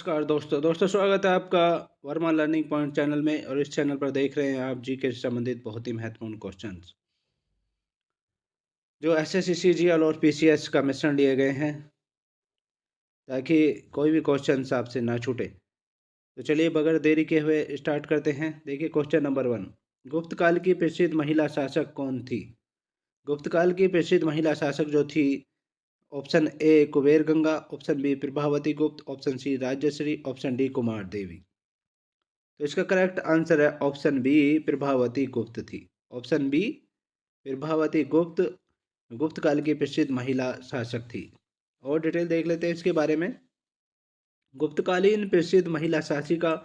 नमस्कार दोस्तों स्वागत है आपका वर्मा लर्निंग पॉइंट चैनल में। और इस चैनल पर देख रहे हैं आप जीके से संबंधित बहुत ही महत्वपूर्ण क्वेश्चंस जो एसएससी सीजीएल और पीसीएस का मिश्रण लिए गए हैं, ताकि कोई भी क्वेश्चन आपसे ना छूटे। तो चलिए बगैर देरी के हुए स्टार्ट करते हैं। देखिए क्वेश्चन नंबर 1, गुप्त काल की प्रसिद्ध महिला शासक कौन थी? गुप्त काल की प्रसिद्ध महिला शासक जो थी, option A Kuber Ganga, option B Prabhavati Gupta, option C Rajyashri, option D Kumar Devi. तो इसका करेक्ट आंसर है ऑप्शन बी, प्रभावती गुप्त थी। ऑप्शन बी, प्रभावती गुप्त गुप्त काल की प्रसिद्ध महिला शासक थी। और डिटेल देख लेते हैं इसके बारे में। गुप्तकालीन प्रसिद्ध महिला शासिका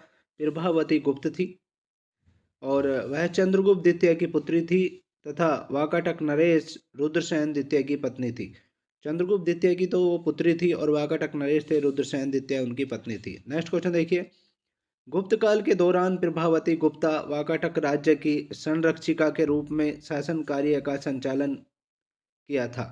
प्रभावती गुप्त थी और वह चंद्रगुप्त द्वितीय की पुत्री थी तथा वाकाटक नरेश रुद्रसेन द्वितीय की पत्नी थी। चंद्रगुप्त द्वितीय की तो वो पुत्री थी और वाकाटक नरेश थे, रुद्रसेन द्वितीय उनकी पत्नी थी। नेक्स्ट क्वेश्चन देखिए, गुप्त काल के दौरान प्रभावती गुप्ता वाकाटक राज्य की संरक्षिका के रूप में शासन कार्य का संचालन किया था।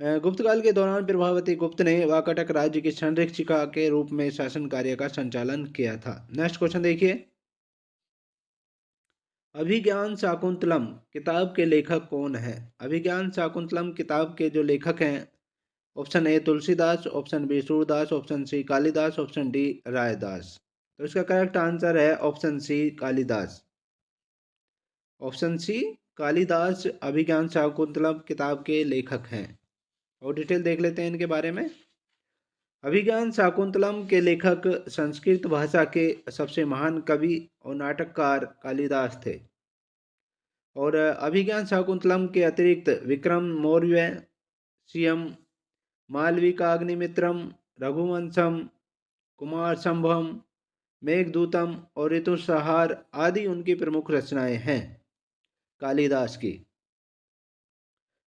गुप्त काल के दौरान प्रभावती गुप्त ने वाकाटक राज्य की संरक्षिका के रूप में शासन कार्य का संचालन किया था। नेक्स्ट क्वेश्चन देखिए, अभिज्ञान शाकुंतलम किताब के लेखक कौन है? अभिज्ञान शाकुंतलम किताब के जो लेखक हैं, option A Tulsidas, option B Surdas, option C Kalidas, option D Raidas. तो इसका करेक्ट आंसर है option C Kalidas. Option C Kalidas Abhigyan Shakuntalam किताब के लेखक हैं। और डिटेल देख लेते हैं इनके बारे में। अभिज्ञान शाकुंतलम के लेखक संस्कृत भाषा के सबसे महान कवि और नाटककार कालिदास थे। और अभिज्ञान शाकुंतलम के अतिरिक्त विक्रम मौर्य, सीएम मालविकाग्निमित्रम, रघुवंशम, कुमार संभवम, मेघदूतम और ऋतुसंहार आदि उनकी प्रमुख रचनाएं हैं कालिदास की।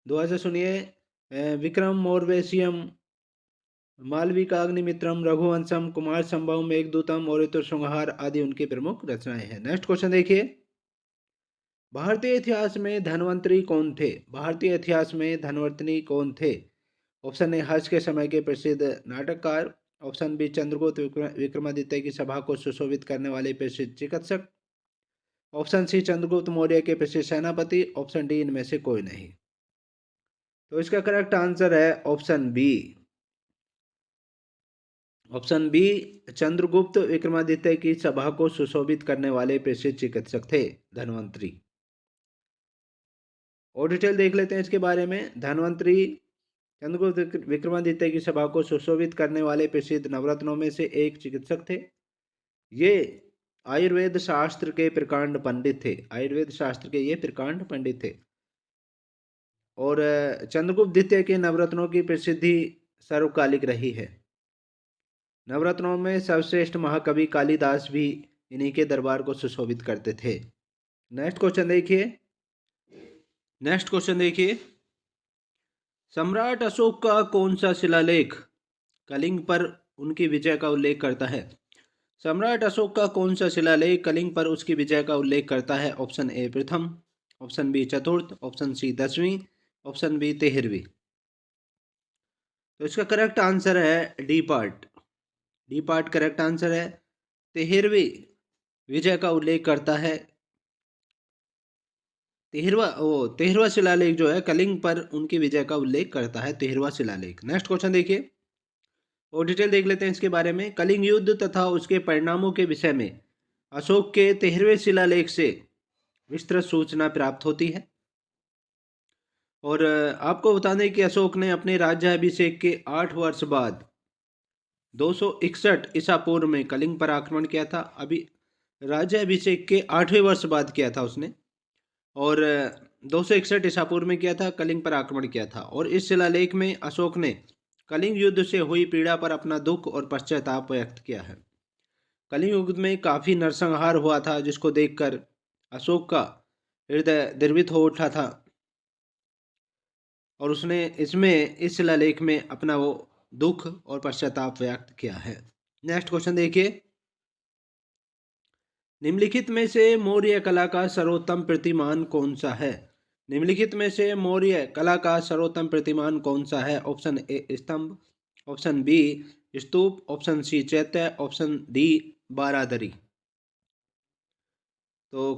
दोबारा से सुनिए, विक्रम मौर्वेशियम, मालविकाग्निमित्रम, रघुवंशम, कुमार संभवम, मेघदूतम और ऋतुसंहार आदि उनकी प्रमुख रचनाएं हैं। नेक्स्ट क्वेश्चन देखिए, भारतीय इतिहास में धन्वंतरी कौन थे? भारतीय इतिहास में धन्वंतरी कौन थे? ऑप्शन ए हर्ष के समय के प्रसिद्ध नाटककार, ऑप्शन बी चंद्रगुप्त विक्रमादित्य की सभा को सुशोभित करने वाले प्रसिद्ध चिकित्सक, ऑप्शन सी चंद्रगुप्त मौर्य के प्रसिद्ध सेनापति, ऑप्शन डी इनमें से कोई नहीं। तो इसका करेक्ट आंसर है option B. Option B, Chandragupta Vikramaditya की सभा को सुशोभित करने वाले प्रसिद्ध चिकित्सक थे धन्वंतरी। और डिटेल देख लेते हैं इसके बारे में। धन्वंतरी चंद्रगुप्त विक्रमादित्य की सभा को सुशोभित करने वाले प्रसिद्ध नवरत्नों में से एक चिकित्सक थे। ये आयुर्वेद शास्त्र के प्रकांड पंडित थे। आयुर्वेद शास्त्र के ये प्रकांड पंडित थे। और चंद्रगुप्त द्वितीय के नवरत्नों की प्रसिद्धि सर्वकालिक रही है। नवरत्नों में सर्वश्रेष्ठ महाकवि कालिदास भी इन्हीं के दरबार को सुशोभित करते थे। नेक्स्ट क्वेश्चन देखिए, सम्राट अशोक का कौन सा शिलालेख कलिंग पर उनकी विजय का उल्लेख करता है? सम्राट अशोक का कौन सा शिलालेख कलिंग पर उसकी विजय का उल्लेख करता है? ऑप्शन ए प्रथम, ऑप्शन बी चतुर्थ, ऑप्शन सी 10वीं, ऑप्शन बी 13वीं। तो इसका करेक्ट आंसर है D part. D part correct answer है। 13वीं विजय का उल्लेख करता है। 13वां शिलालेख जो है कलिंग पर उनकी विजय का उल्लेख करता है, 13वां शिलालेख। नेक्स्ट क्वेश्चन देखिए और डिटेल देख लेते हैं इसके बारे में। कलिंग युद्ध तथा उसके परिणामों के विषय में अशोक के 13वें शिलालेख से विस्तृत सूचना प्राप्त होती है। और आपको बता दें कि अशोक ने अपने राज्याभिषेक के 8 वर्ष बाद 261 ईसा पूर्व में कलिंग पर आक्रमण किया था। अभी राज्याभिषेक के 8वें वर्ष बाद किया था उसने, और 261 ईसा पूर्व में किया था, कलिंग पर आक्रमण किया था। और इस शिलालेख में अशोक ने कलिंग युद्ध से हुई पीड़ा पर अपना दुख और पश्चाताप व्यक्त किया है। कलिंग युद्ध में काफ़ी नरसंहार हुआ था, जिसको देखकर अशोक का हृदय द्रवित हो उठा था और उसने इस शिलालेख में अपना वो दुख और पश्चाताप व्यक्त किया है। नेक्स्ट क्वेश्चन देखिए, निम्नलिखित में से मौर्य कला का सर्वोत्तम प्रतिमान कौन सा है? निम्नलिखित में से मौर्य कला का सर्वोत्तम प्रतिमान कौन सा है? ऑप्शन ए स्तंभ, ऑप्शन बी स्तूप, ऑप्शन सी चैत्य, ऑप्शन डी बारादरी। तो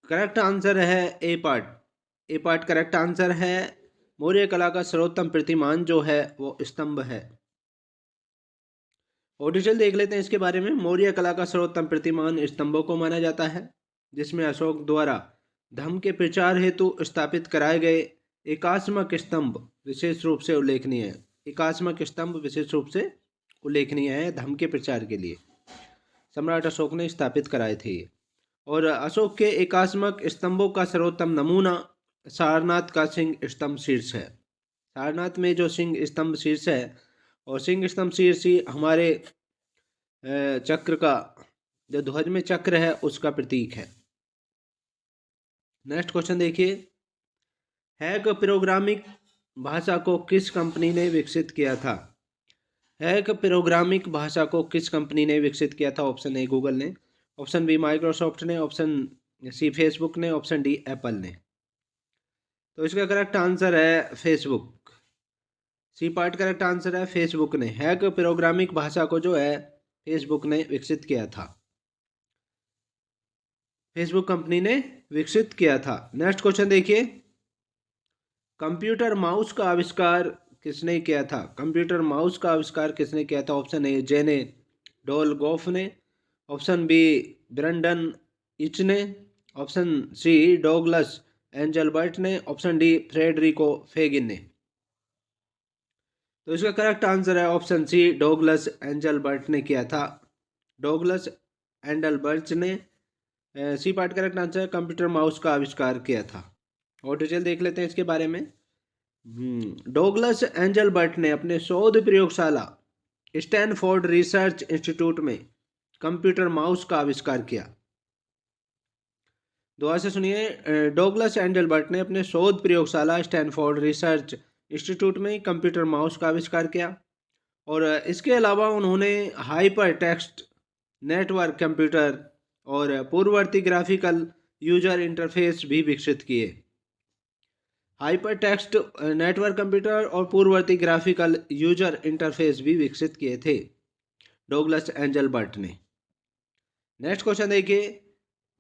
करेक्ट आंसर है ए पार्ट। ए पार्ट करेक्ट आंसर है। मौर्य कला का सर्वोत्तम प्रतिमान जो है वो स्तंभ है। और डिटेल देख लेते हैं इसके बारे में। मौर्य कला का सर्वोत्तम प्रतिमान स्तंभों को माना जाता है, जिसमें अशोक द्वारा धर्म के प्रचार हेतु स्थापित कराए गए एकात्मक स्तंभ विशेष रूप से उल्लेखनीय है। एकात्मक स्तंभ विशेष रूप से उल्लेखनीय है धर्म के प्रचार के लिए। सम्राट अशोक ने स्थापित कराए थे ये। और अशोक के एकात्मक स्तंभों का सर्वोत्तम नमूना सारनाथ का सिंह स्तंभ शीर्ष है। सारनाथ में जो सिंह स्तंभ शीर्ष है, और सिंह स्तंभ शीर्ष ही हमारे चक्र का, जो ध्वज में चक्र है, उसका प्रतीक है। नेक्स्ट क्वेश्चन देखिए। हैक प्रोग्रामिंग भाषा को किस कंपनी ने विकसित किया था? हैक प्रोग्रामिंग भाषा को किस कंपनी ने विकसित किया था? ऑप्शन ए गूगल ने, ऑप्शन बी माइक्रोसॉफ्ट ने, ऑप्शन सी फेसबुक ने, ऑप्शन डी एप्पल ने। तो इसका करेक्ट आंसर है Facebook. C part correct answer है फेसबुक ने। हैक प्रोग्रामिंग भाषा को जो है फेसबुक ने विकसित किया था। फेसबुक कंपनी ने विकसित किया था। नेक्स्ट क्वेश्चन देखिए। कंप्यूटर माउस का आविष्कार किसने किया था? कंप्यूटर माउस का आविष्कार किसने किया था? ऑप्शन ए जेने डोलगोफ ने, ऑप्शन बी ब्रेंडन इच ने, ऑप्शन सी डॉगलस एंजलबर्ट ने, ऑप्शन डी फ्रेडरिको फेगिन ने। तो इसका करेक्ट आंसर है ऑप्शन सी डॉगलस एंजलबर्ट ने किया था। डॉगलस एंजलबर्ट ने सी पार्ट करेक्ट आंसर है, कंप्यूटर माउस का आविष्कार किया था। और डिटेल देख लेते हैं इसके बारे में। डॉगलस एंजलबर्ट ने अपने शोध प्रयोगशाला स्टैनफोर्ड रिसर्च इंस्टीट्यूट में कंप्यूटर माउस का आविष्कार किया। दोबारा से सुनिए। डॉगलस एंजलबर्ट ने अपने शोध प्रयोगशाला स्टैनफोर्ड रिसर्च इंस्टीट्यूट में कंप्यूटर माउस का आविष्कार किया। और इसके अलावा उन्होंने हाइपर टेक्स्ट नेटवर्क कंप्यूटर और पूर्ववर्ती ग्राफिकल यूजर इंटरफेस भी विकसित किए। हाइपर टेक्स्ट नेटवर्क कंप्यूटर और पूर्ववर्ती ग्राफिकल यूजर इंटरफेस भी विकसित किए थे डॉगलस एंजलबर्ट ने। नेक्स्ट क्वेश्चन देखिए।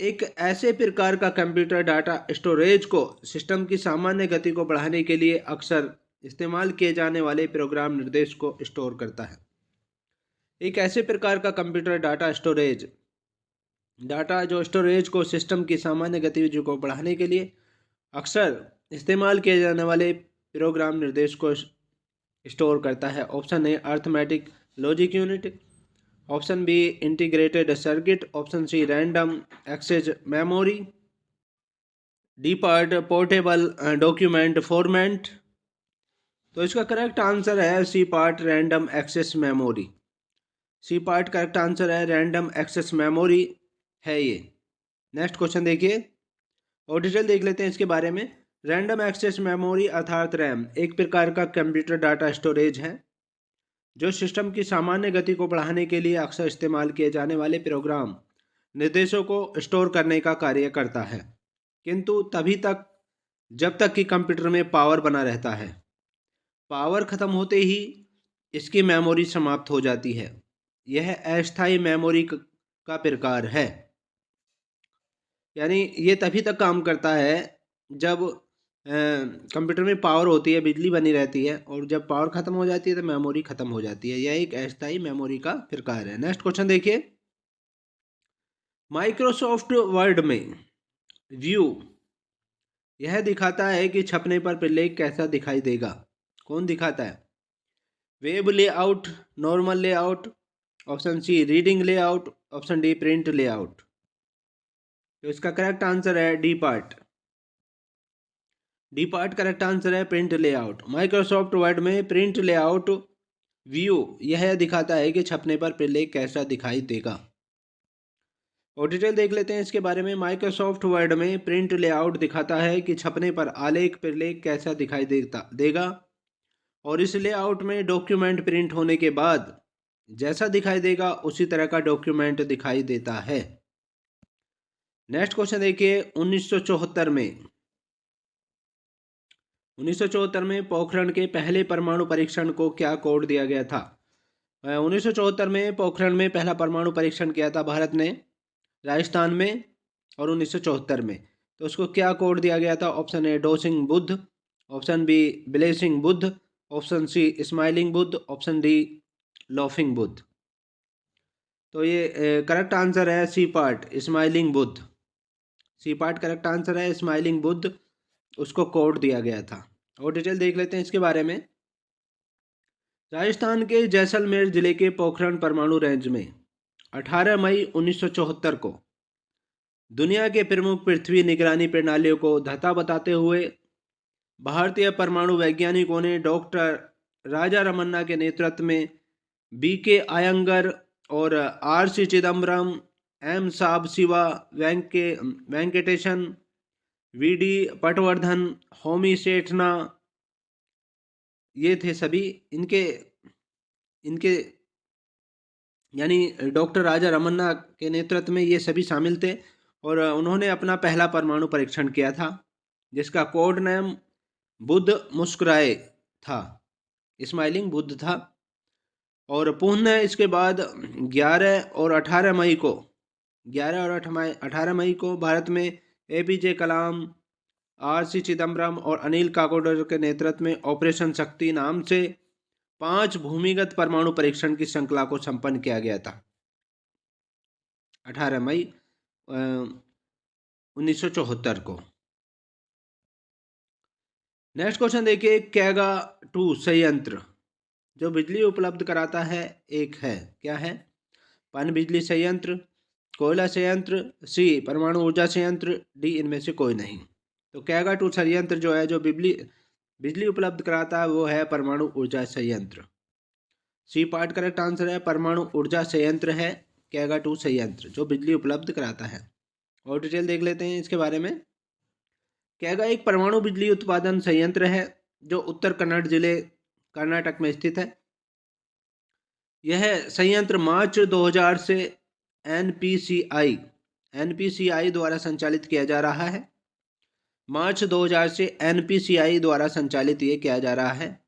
एक ऐसे प्रकार का कंप्यूटर डाटा स्टोरेज को सिस्टम की सामान्य गति को बढ़ाने के लिए अक्सर इस्तेमाल किए जाने वाले प्रोग्राम निर्देश को स्टोर करता है। एक ऐसे प्रकार का कंप्यूटर डाटा जो स्टोरेज को सिस्टम की सामान्य गतिविधि को बढ़ाने के लिए अक्सर इस्तेमाल किए जाने वाले प्रोग्राम निर्देश को स्टोर करता है। Option A arithmetic logic unit, option B integrated circuit, option C random access memory, D part portable document format. तो इसका करेक्ट आंसर है C part random access memory. C part correct answer है random access memory है ये। Next question देखिए और detail देख लेते हैं इसके बारे में। रैंडम एक्सेस मेमोरी अर्थात रैम एक प्रकार का कंप्यूटर डाटा स्टोरेज है जो सिस्टम की सामान्य गति को बढ़ाने के लिए अक्सर इस्तेमाल किए जाने वाले प्रोग्राम निर्देशों को स्टोर करने का कार्य करता है, किंतु तभी तक जब तक कि कंप्यूटर में पावर बना रहता है। पावर खत्म होते ही इसकी मेमोरी समाप्त हो जाती है। यह अस्थायी मेमोरी का प्रकार है, यानी ये तभी तक काम करता है जब कंप्यूटर में पावर होती है, बिजली बनी रहती है, और जब पावर खत्म हो जाती है तो मेमोरी खत्म हो जाती है। यह एक अस्थायी मेमोरी का प्रकार है। नेक्स्ट क्वेश्चन देखिए। माइक्रोसॉफ्ट वर्ड में व्यू यह दिखाता है कि छपने पर प्रलेख कैसा दिखाई देगा। कौन दिखाता है? Web layout, normal layout, option C reading layout, option D print layout. तो इसका करेक्ट आंसर है D part. D part correct answer है प्रिंट लेआउट। माइक्रोसॉफ्ट वर्ड में प्रिंट लेआउट व्यू यह दिखाता है कि छपने पर प्रलेख कैसा दिखाई देगा। और डिटेल देख लेते हैं इसके बारे में। माइक्रोसॉफ्ट वर्ड में प्रिंट लेआउट दिखाता है कि छपने पर आलेख प्रलेख कैसा दिखाई देगा, और इस लेआउट में डॉक्यूमेंट प्रिंट होने के बाद जैसा दिखाई देगा उसी तरह का डॉक्यूमेंट दिखाई देता है। नेक्स्ट क्वेश्चन देखिए। 1974 में पोखरण के पहले परमाणु परीक्षण को क्या कोड दिया गया था? 1974 में पोखरण में पहला परमाणु परीक्षण किया था भारत ने, राजस्थान में, और 1974 में। तो उसको क्या कोड दिया गया था? Option A dozing Buddha, option B blessing Buddha, option C smiling Buddha, option D laughing Buddha. तो ये करेक्ट आंसर है C part, smiling Buddha. C part correct answer है, स्माइलिंग बुद्ध उसको कोड दिया गया था। और डिटेल देख लेते हैं इसके बारे में। राजस्थान के जैसलमेर जिले के पोखरण परमाणु रेंज में 18 मई 1974 को दुनिया के प्रमुख पृथ्वी निगरानी प्रणालियों को धता बताते हुए भारतीय परमाणु वैज्ञानिकों ने डॉक्टर राजा रमन्ना के नेतृत्व में बीके अयंगर और R C. Chidambaram, M Sabashiva Venkatesan, V D. Patwardhan, Homi Sethna, ये थे सभी इनके यानी डॉक्टर राजा रमन्ना के नेतृत्व में ये सभी शामिल थे। और उन्होंने अपना पहला परमाणु परीक्षण किया था, जिसका कोड नेम बुद्ध मुस्कुराए था, स्माइलिंग बुद्ध था। और पुनः इसके बाद 11 और 18 मई को भारत में एपीजे कलाम, आर.सी. चिदम्बरम और अनिल काकोडकर के नेतृत्व में ऑपरेशन शक्ति नाम से 5 भूमिगत परमाणु परीक्षण की श्रृंखला को संपन्न किया गया था 18 मई 1974 को। नेक्स्ट क्वेश्चन देखिए, कैगा 2 संयंत्र जो बिजली उपलब्ध कराता है एक है, क्या है? पन बिजली संयंत्र, कोयला संयंत्र, सी परमाणु ऊर्जा संयंत्र, डी इनमें से कोई नहीं। तो कैगा 2 संयंत्र जो है जो बिजली उपलब्ध कराता है वो है परमाणु ऊर्जा संयंत्र। सी पार्ट करेक्ट आंसर है, परमाणु ऊर्जा संयंत्र है कैगा 2 संयंत्र जो बिजली उपलब्ध कराता है। और डिटेल देख लेते हैं इसके बारे में। कैगा एक परमाणु बिजली उत्पादन संयंत्र है जो उत्तर कन्नड़ जिले कर्नाटक में स्थित है। यह संयंत्र मार्च 2000 से एनपीसीआई द्वारा संचालित किया जा रहा है। मार्च 2000 से एनपीसीआई द्वारा संचालित ये किया जा रहा है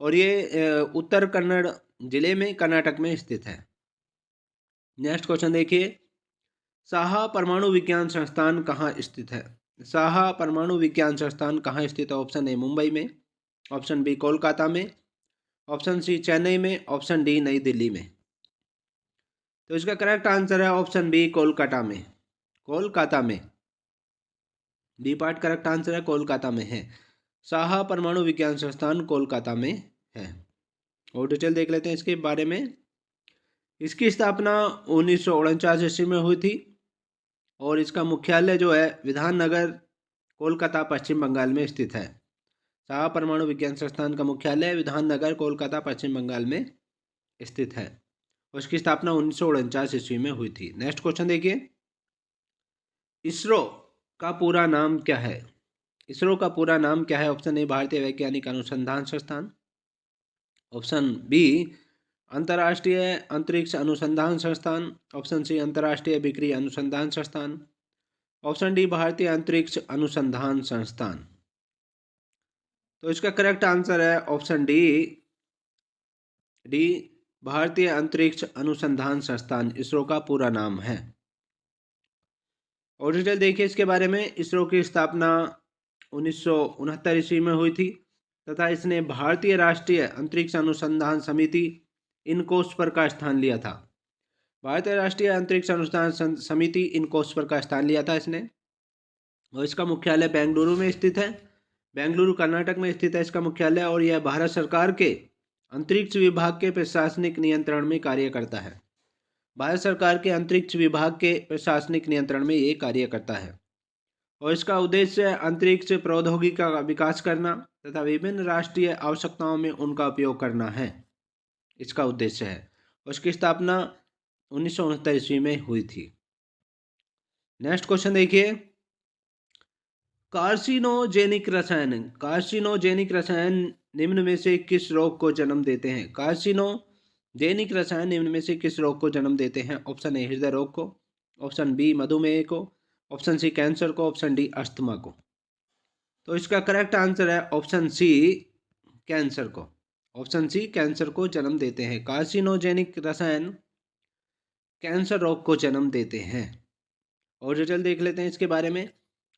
और ये उत्तर कन्नड़ जिले में कर्नाटक में स्थित है। नेक्स्ट क्वेश्चन देखिए, साहा परमाणु विज्ञान संस्थान कहाँ स्थित है? साहा परमाणु विज्ञान संस्थान कहाँ स्थित है? ऑप्शन ए मुंबई में, ऑप्शन बी कोलकाता में, ऑप्शन सी चेन्नई में, ऑप्शन डी नई दिल्ली में। तो इसका करेक्ट आंसर है ऑप्शन बी कोलकाता में। डी पार्ट करेक्ट आंसर है, कोलकाता में है। साहा परमाणु विज्ञान संस्थान कोलकाता में है। और डिटेल देख लेते हैं इसके बारे में। इसकी स्थापना 1949 ईस्वी में हुई थी और इसका मुख्यालय जो है विधाननगर, कोलकाता, पश्चिम बंगाल में स्थित है। साहा परमाणु विज्ञान संस्थान का मुख्यालय विधाननगर, कोलकाता, पश्चिम बंगाल में स्थित है। उसकी स्थापना 1949 ईस्वी में हुई थी। नेक्स्ट क्वेश्चन देखिए, इसरो का पूरा नाम क्या है? इसरो का पूरा नाम क्या है? ऑप्शन ए भारतीय वैज्ञानिक अनुसंधान संस्थान, ऑप्शन बी अंतर्राष्ट्रीय अंतरिक्ष अनुसंधान संस्थान, ऑप्शन सी अंतर्राष्ट्रीय बिक्री अनुसंधान संस्थान, ऑप्शन डी भारतीय अंतरिक्ष अनुसंधान संस्थान। तो इसका करेक्ट आंसर है ऑप्शन डी भारतीय अंतरिक्ष अनुसंधान संस्थान इसरो का पूरा नाम है। और डिटेल देखिए इसके बारे में। इसरो की स्थापना 1969 ईस्वी में हुई थी तथा इसने भारतीय राष्ट्रीय अंतरिक्ष अनुसंधान समिति इनकोस्पर का स्थान लिया था। भारतीय राष्ट्रीय अंतरिक्ष अनुसंधान समिति इनकोस्पर का स्थान लिया था इसने। और इसका मुख्यालय बेंगलुरु में स्थित है। बेंगलुरु कर्नाटक में स्थित है इसका मुख्यालय और यह भारत सरकार के अंतरिक्ष विभाग के प्रशासनिक नियंत्रण में कार्य करता है। भारत सरकार के अंतरिक्ष विभाग के प्रशासनिक नियंत्रण में ये कार्य करता है और इसका उद्देश्य अंतरिक्ष प्रौद्योगिकी का विकास करना तथा विभिन्न राष्ट्रीय आवश्यकताओं में उनका उपयोग करना है, इसका उद्देश्य है। उसकी स्थापना 1969 ईस्वी में हुई थी। नेक्स्ट क्वेश्चन देखिए, कार्सिनोजेनिक रसायन निम्न में से किस रोग को जन्म देते हैं? कार्सिनोजेनिक रसायन निम्न में से किस रोग को जन्म देते हैं? ऑप्शन ए हृदय रोग को, ऑप्शन बी मधुमेह को, ऑप्शन सी कैंसर को, ऑप्शन डी अस्थमा को। तो इसका करेक्ट आंसर है ऑप्शन सी कैंसर को। ऑप्शन सी कैंसर को जन्म देते हैं। कार्सिनोजेनिक रसायन कैंसर रोग को जन्म देते हैं। और डिटेल देख लेते हैं इसके बारे में।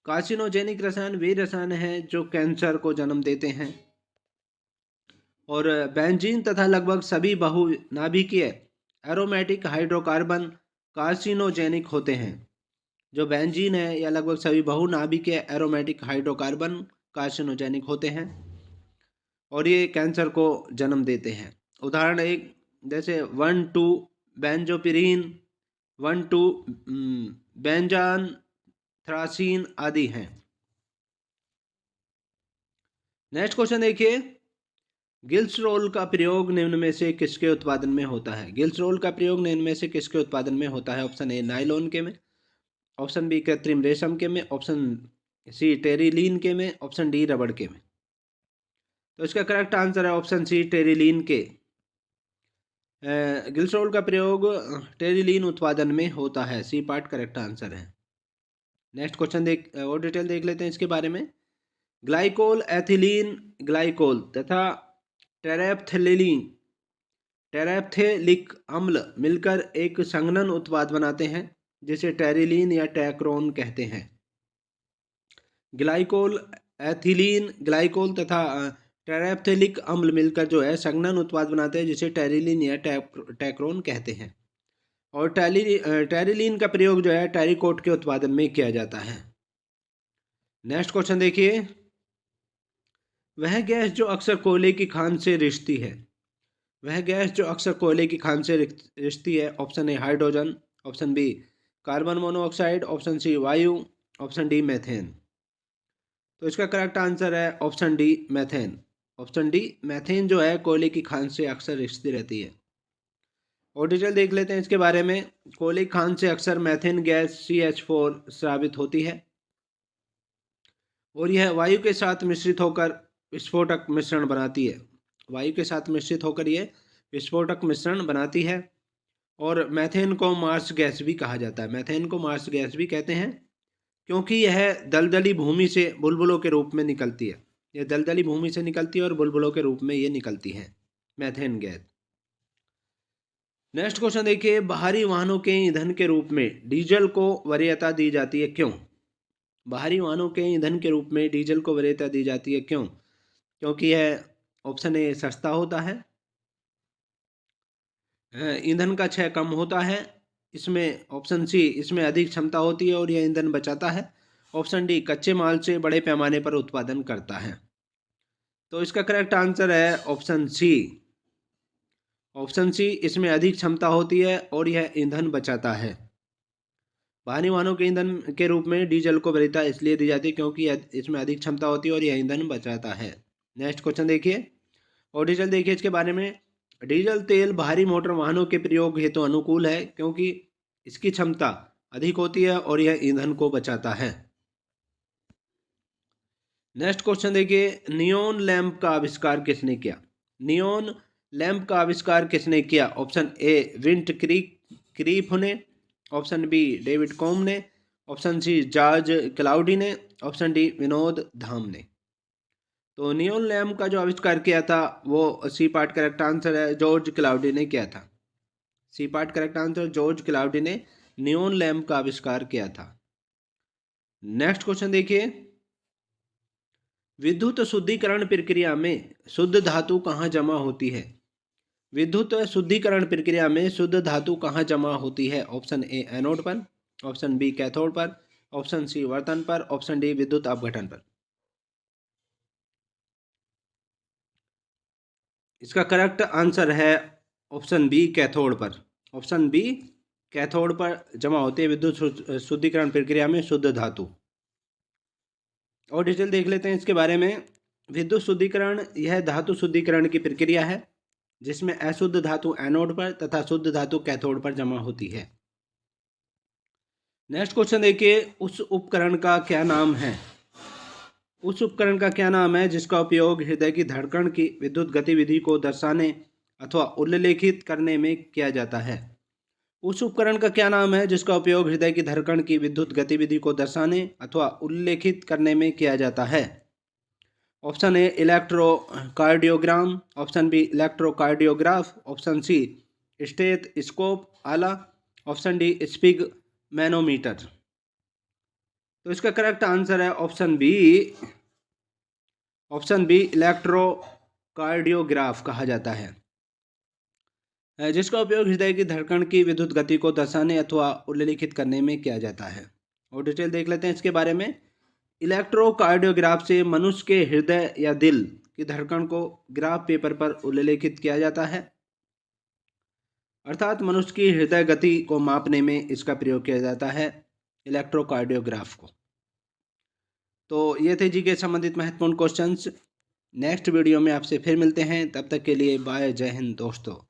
कार्सिनोजेनिक रसायन वे रसायन हैं जो कैंसर को जन्म देते हैं। और बेंजीन तथा लगभग सभी बहुनाभिकीय एरोमेटिक हाइड्रोकार्बन कार्सिनोजेनिक होते हैं। जो बेंजीन है या लगभग सभी बहुनाभिकीय एरोमेटिक हाइड्रोकार्बन कार्सिनोजेनिक होते हैं और ये कैंसर को जन्म देते हैं। उदाहरण एक जैसे 1,2 बेंजोपिरीन, 1,2 बेंजान थ्रासीन आदि हैं। नेक्स्ट क्वेश्चन देखिए, गिल्सरोल का प्रयोग निम्न में से किसके उत्पादन में होता है? गिल्सरोल का प्रयोग निम्न में से किसके उत्पादन में होता है? ऑप्शन ए नायलॉन के में, ऑप्शन बी कृत्रिम रेशम के में, ऑप्शन सी टेरिलीन के में, ऑप्शन डी रबड़ के में। तो इसका करेक्ट आंसर है ऑप्शन सी टेरिलीन के। गिल्सरोल का प्रयोग टेरिलीन उत्पादन में होता है। सी पार्ट करेक्ट आंसर है। नेक्स्ट क्वेश्चन देख और डिटेल देख लेते हैं इसके बारे में। ग्लाइकोल, एथिलीन ग्लाइकोल तथा टेरेप्थेलिक अम्ल मिलकर एक संघनन उत्पाद बनाते हैं जिसे टेरिलीन या टैक्रोन कहते हैं। ग्लाइकोल, एथिलीन ग्लाइकोल तथा टेरेप्थेलिक अम्ल मिलकर जो है संघनन उत्पाद बनाते हैं जिसे टेरिलीन या टैक्रोन कहते हैं। और टेरिलीन का प्रयोग जो है टेरिकोट के उत्पादन में किया जाता है। नेक्स्ट क्वेश्चन देखिए, वह गैस जो अक्सर कोयले की खान से रिश्ती है, वह गैस जो अक्सर कोयले की खान से रिश्ती है। Option A hydrogen, option B carbon monoxide, option C वायु, ऑप्शन डी मैथेन। तो इसका करेक्ट आंसर है option D methane. Option D methane जो है कोयले की खान से अक्सर रिश्ती रहती है। और डिटेल देख लेते हैं इसके बारे में। कोयले की खान से अक्सर मैथेन गैस CH4 स्रावित होती है और यह वायु के साथ मिश्रित होकर विस्फोटक मिश्रण बनाती है। वायु के साथ मिश्रित होकर यह विस्फोटक मिश्रण बनाती है। और मैथेन को मार्स गैस भी कहा जाता है। मैथेन को मार्स गैस भी कहते हैं क्योंकि यह दलदली भूमि से बुलबुलों के रूप में निकलती है। यह दलदली भूमि से निकलती है और बुलबुलों के रूप में ये निकलती है मैथेन गैस। नेक्स्ट क्वेश्चन देखिए, बाहरी वाहनों के ईंधन के रूप में डीजल को वरीयता दी जाती है, क्यों? बाहरी वाहनों के ईंधन के रूप में डीजल को वरीयता दी जाती है, क्यों? क्योंकि यह ऑप्शन ए सस्ता होता है, ईंधन का क्षय कम होता है, इसमें ऑप्शन सी इसमें अधिक क्षमता होती है और यह ईंधन बचाता है, ऑप्शन डी कच्चे माल से बड़े पैमाने पर उत्पादन करता है। तो इसका करेक्ट आंसर है ऑप्शन सी। ऑप्शन सी इसमें अधिक क्षमता होती है और यह ईंधन बचाता है। बाहरी वाहनों के ईंधन के रूप में डीजल को वरीयता इसलिए दी जाती है क्योंकि इसमें अधिक क्षमता होती है और यह ईंधन बचाता है। नेक्स्ट क्वेश्चन देखिए और डीजल देखिए इसके बारे में। डीजल तेल भारी मोटर वाहनों के प्रयोग हेतु अनुकूल है क्योंकि इसकी क्षमता अधिक होती है और यह ईंधन को बचाता है। नेक्स्ट क्वेश्चन देखिए, नियोन लैंप का आविष्कार किसने किया? नियोन लैंप का आविष्कार किसने किया? ऑप्शन ए विंट क्रीफ ने, ऑप्शन बी डेविड कॉम ने, ऑप्शन सी जॉर्ज क्लाउडी ने, ऑप्शन डी विनोद धाम ने। तो नियोन लैंप का जो आविष्कार किया था वो सी पार्ट करेक्ट आंसर है, जॉर्ज क्लाउडी ने किया था। C part correct answer, George Claude ने नियोन लैंप का आविष्कार किया था। नेक्स्ट क्वेश्चन देखिए, विद्युत शुद्धिकरण प्रक्रिया में शुद्ध धातु कहाँ जमा होती है? विद्युत शुद्धिकरण प्रक्रिया में शुद्ध धातु कहाँ जमा होती है? ऑप्शन ए एनोड पर, ऑप्शन बी कैथोड पर, ऑप्शन सी वर्तन पर, ऑप्शन डी विद्युत अपघटन पर। इसका करेक्ट आंसर है ऑप्शन बी कैथोड पर। ऑप्शन बी कैथोड पर जमा होती है विद्युत शुद्धिकरण प्रक्रिया में शुद्ध धातु। और डिटेल देख लेते हैं इसके बारे में। विद्युत शुद्धिकरण यह धातु शुद्धिकरण की प्रक्रिया है जिसमें अशुद्ध धातु एनोड पर तथा शुद्ध धातु कैथोड पर जमा होती है। नेक्स्ट क्वेश्चन देखिए, उस उपकरण का क्या नाम है? उस उपकरण का क्या नाम है जिसका उपयोग हृदय की धड़कन की विद्युत गतिविधि को दर्शाने अथवा उल्लेखित करने में किया जाता है? उस उपकरण का क्या नाम है जिसका उपयोग हृदय की धड़कन की विद्युत गतिविधि को दर्शाने अथवा उल्लेखित करने में किया जाता है? Option A electrocardiogram, option B electrocardiograph, option C stethoscope आला, ऑप्शन डी स्पिग मैनोमीटर। तो इसका करेक्ट आंसर है ऑप्शन बी इलेक्ट्रोकार्डियोग्राफ कहा जाता है, जिसका उपयोग हृदय की धड़कन की विद्युत गति को दर्शाने अथवा उल्लेखित करने में किया जाता है। और डिटेल देख लेते हैं इसके बारे में। इलेक्ट्रोकार्डियोग्राफ से मनुष्य के हृदय या दिल की धड़कन को ग्राफ पेपर पर उल्लेखित किया जाता है, अर्थात मनुष्य की हृदय गति को मापने में इसका प्रयोग किया जाता है इलेक्ट्रोकार्डियोग्राफ को। तो ये थे जी के संबंधित महत्वपूर्ण क्वेश्चंस। नेक्स्ट वीडियो में आपसे फिर मिलते हैं, तब तक के लिए बाय, जय हिंद दोस्तों।